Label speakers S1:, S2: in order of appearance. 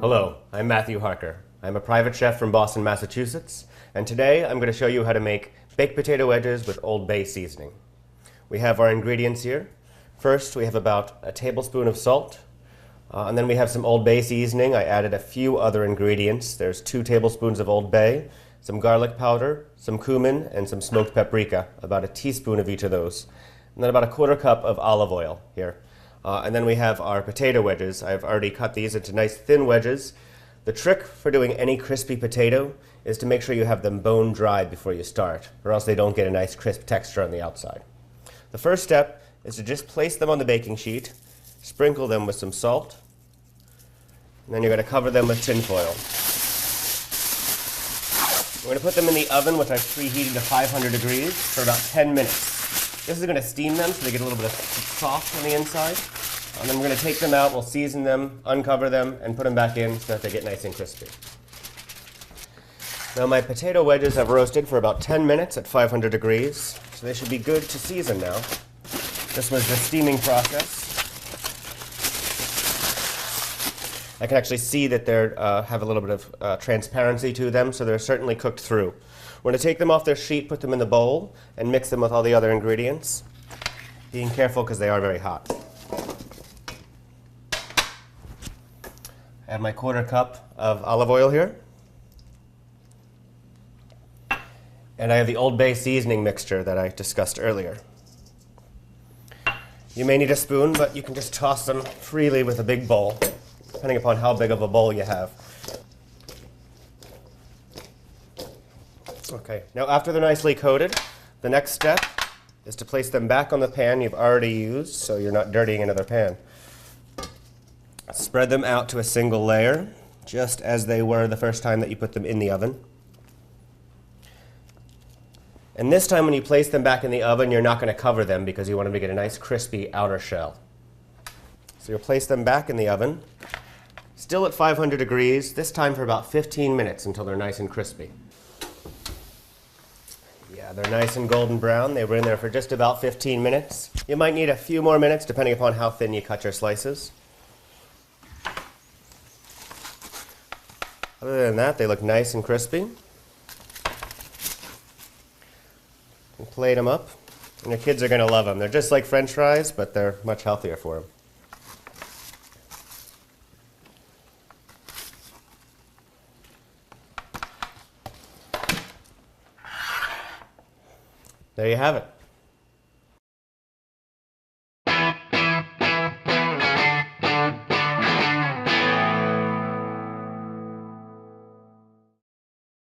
S1: Hello, I'm Matthew Harker. I'm a private chef from Boston, Massachusetts, and today I'm going to show you how to make baked potato wedges with Old Bay seasoning. We have our ingredients here. First, we have about a tablespoon of salt, and then we have some Old Bay seasoning. I added a few other ingredients. There's 2 tablespoons of Old Bay, some garlic powder, some cumin, and some smoked paprika, about a teaspoon of each of those. And then about a 1/4 cup of olive oil here. And then we have our potato wedges. I've already cut these into nice thin wedges. The trick for doing any crispy potato is to make sure you have them bone dry before you start, or else they don't get a nice crisp texture on the outside. The first step is to just place them on the baking sheet, sprinkle them with some salt, and then you're going to cover them with tin foil. We're going to put them in the oven, which I've preheated to 500 degrees, for about 10 minutes. This is going to steam them so they get a little bit of soft on the inside. And then we're going to take them out, we'll season them, uncover them, and put them back in so that they get nice and crispy. Now my potato wedges have roasted for about 10 minutes at 500 degrees, so they should be good to season now. This was the steaming process. I can actually see that they have a little bit of transparency to them, so they're certainly cooked through. We're going to take them off their sheet, put them in the bowl, and mix them with all the other ingredients, being careful because they are very hot. I have my 1/4 cup of olive oil here. And I have the Old Bay seasoning mixture that I discussed earlier. You may need a spoon, but you can just toss them freely with a big bowl, depending upon how big of a bowl you have. Okay, now after they're nicely coated, the next step is to place them back on the pan you've already used, so you're not dirtying another pan. Spread them out to a single layer, just as they were the first time that you put them in the oven. And this time when you place them back in the oven, you're not going to cover them because you want them to get a nice crispy outer shell. So you'll place them back in the oven, still at 500 degrees, this time for about 15 minutes until they're nice and crispy. Yeah, they're nice and golden brown. They were in there for just about 15 minutes. You might need a few more minutes depending upon how thin you cut your slices. Other than that, they look nice and crispy. And plate them up, and your kids are going to love them. They're just like French fries, but they're much healthier for them. There you have it.